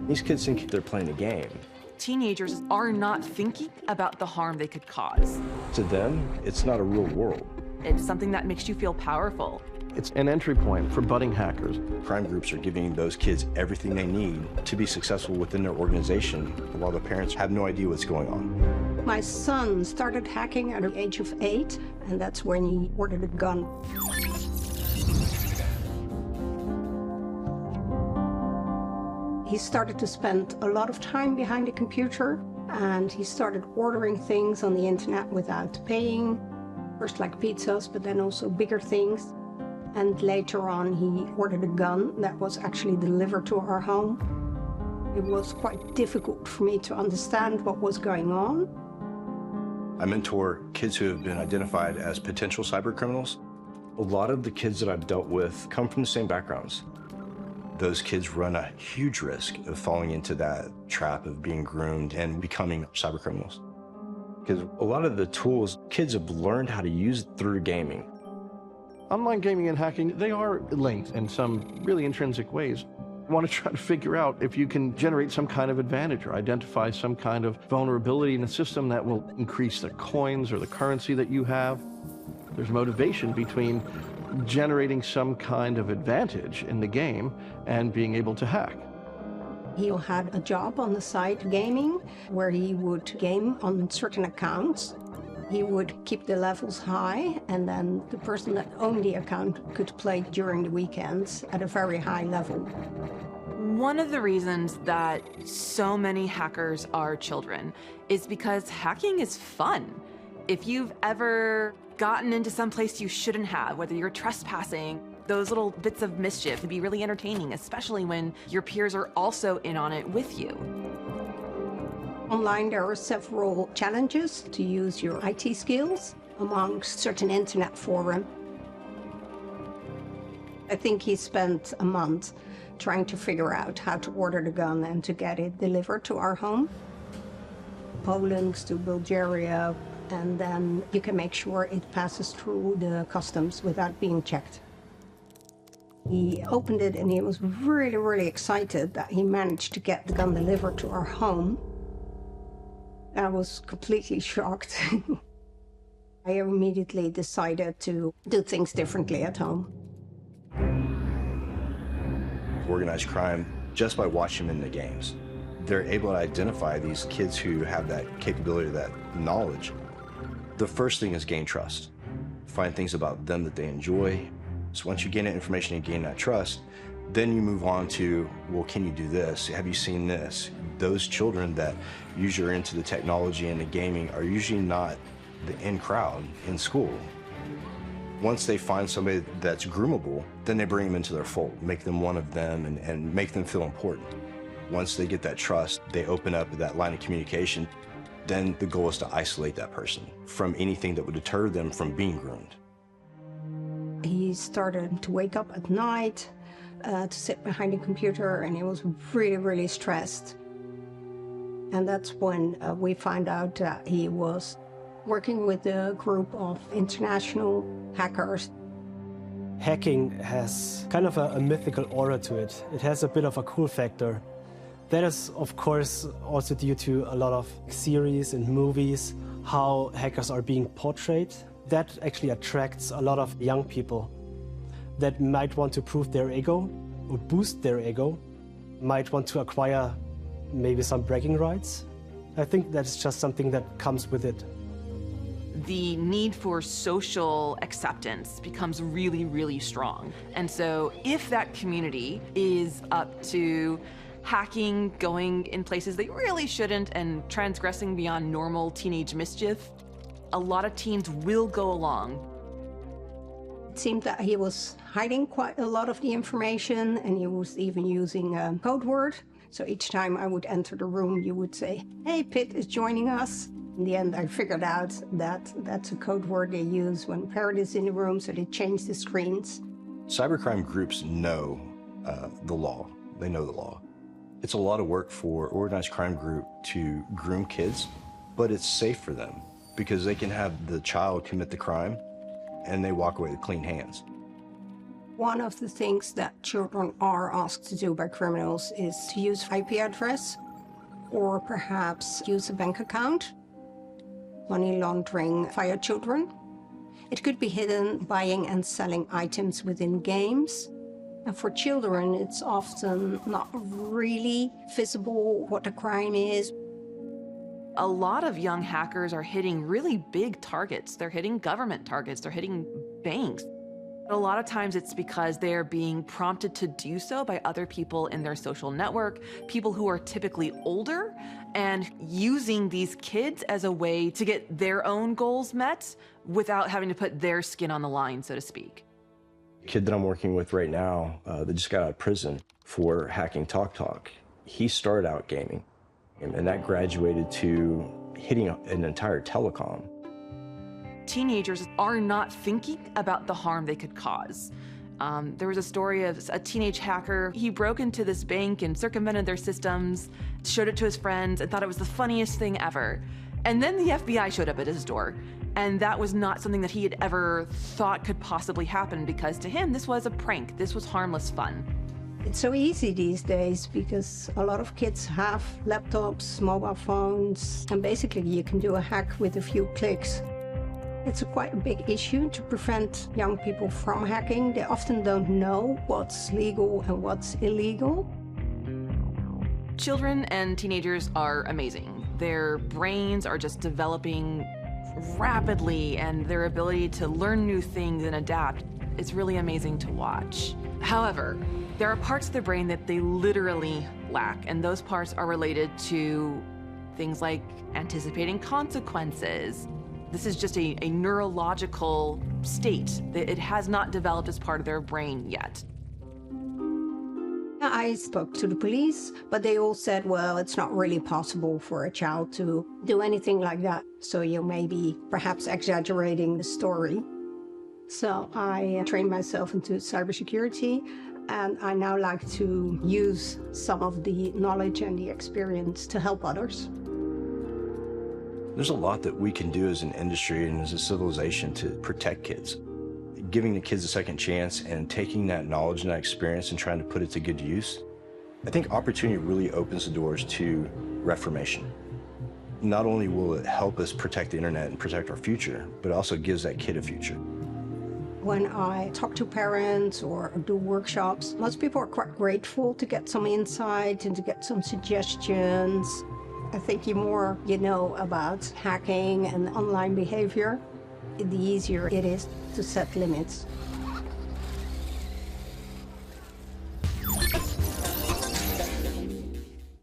These kids think they're playing a game. Teenagers are not thinking about the harm they could cause. To them, it's not a real world. It's something that makes you feel powerful. It's an entry point for budding hackers. Crime groups are giving those kids everything they need to be successful within their organization while the parents have no idea what's going on. My son started hacking at the age of 8, and that's when he ordered a gun. He started to spend a lot of time behind the computer, and he started ordering things on the internet without paying. First like pizzas, but then also bigger things. And later on, he ordered a gun that was actually delivered to our home. It was quite difficult for me to understand what was going on. I mentor kids who have been identified as potential cyber criminals. A lot of the kids that I've dealt with come from the same backgrounds. Those kids run a huge risk of falling into that trap of being groomed and becoming cyber criminals. Because a lot of the tools kids have learned how to use through gaming. Online gaming and hacking, they are linked in some really intrinsic ways. I want to try to figure out if you can generate some kind of advantage or identify some kind of vulnerability in the system that will increase the coins or the currency that you have. There's motivation between generating some kind of advantage in the game and being able to hack. He had a job on the side gaming, where he would game on certain accounts. He would keep the levels high, and then the person that owned the account could play during the weekends at a very high level. One of the reasons that so many hackers are children is because hacking is fun. If you've ever gotten into some place you shouldn't have, whether you're trespassing, those little bits of mischief can be really entertaining, especially when your peers are also in on it with you. Online, there are several challenges to use your IT skills amongst certain internet forums. I think he spent a month trying to figure out how to order the gun and to get it delivered to our home. Poland to Bulgaria, and then you can make sure it passes through the customs without being checked. He opened it and he was really, really excited that he managed to get the gun delivered to our home. I was completely shocked. I immediately decided to do things differently at home. Organized crime, just by watching them in the games, they're able to identify these kids who have that capability, that knowledge. The first thing is gain trust. Find things about them that they enjoy. So once you gain that information and gain that trust, then you move on to, well, can you do this? Have you seen this? Those children that usually are into the technology and the gaming are usually not the in crowd in school. Once they find somebody that's groomable, then they bring them into their fold, make them one of them, and make them feel important. Once they get that trust, they open up that line of communication. Then the goal is to isolate that person from anything that would deter them from being groomed. He started to wake up at night, to sit behind a computer, and he was really, really stressed. And that's when we found out that he was working with a group of international hackers. Hacking has kind of a mythical aura to it. It has a bit of a cool factor. That is, of course, also due to a lot of series and movies, how hackers are being portrayed. That actually attracts a lot of young people that might want to prove their ego or boost their ego, might want to acquire maybe some bragging rights. I think that's just something that comes with it. The need for social acceptance becomes really, really strong. And so if that community is up to hacking, going in places they really shouldn't, and transgressing beyond normal teenage mischief, a lot of teens will go along. It seemed that he was hiding quite a lot of the information, and he was even using a code word. So each time I would enter the room, you would say, "Hey, Pitt is joining us." In the end, I figured out that that's a code word they use when Parrot is in the room, so they change the screens. Cybercrime groups know the law. They know the law. It's a lot of work for organized crime group to groom kids, but it's safe for them because they can have the child commit the crime and they walk away with clean hands. One of the things that children are asked to do by criminals is to use IP address or perhaps use a bank account. Money laundering via children. It could be hidden buying and selling items within games. And for children, it's often not really visible what the crime is. A lot of young hackers are hitting really big targets. They're hitting government targets, they're hitting banks. A lot of times it's because they're being prompted to do so by other people in their social network, people who are typically older, and using these kids as a way to get their own goals met without having to put their skin on the line, so to speak. The kid that I'm working with right now that just got out of prison for hacking TalkTalk, he started out gaming, and that graduated to hitting an entire telecom. Teenagers are not thinking about the harm they could cause. There was a story of a teenage hacker. He broke into this bank and circumvented their systems, showed it to his friends, and thought it was the funniest thing ever. And then the FBI showed up at his door. And that was not something that he had ever thought could possibly happen, because to him, this was a prank. This was harmless fun. It's so easy these days because a lot of kids have laptops, mobile phones, and basically you can do a hack with a few clicks. It's quite a big issue to prevent young people from hacking. They often don't know what's legal and what's illegal. Children and teenagers are amazing. Their brains are just developing rapidly, and their ability to learn new things and adapt, it's really amazing to watch. However, there are parts of their brain that they literally lack, and those parts are related to things like anticipating consequences. This is just a neurological state that it has not developed as part of their brain yet. I spoke to the police, but they all said, well, it's not really possible for a child to do anything like that. So you may be perhaps exaggerating the story. So I trained myself into cybersecurity, and I now like to use some of the knowledge and the experience to help others. There's a lot that we can do as an industry and as a civilization to protect kids. Giving the kids a second chance and taking that knowledge and that experience and trying to put it to good use. I think opportunity really opens the doors to reformation. Not only will it help us protect the internet and protect our future, but it also gives that kid a future. When I talk to parents or do workshops, most people are quite grateful to get some insight and to get some suggestions. I think the more you know about hacking and online behavior, the easier it is to set limits.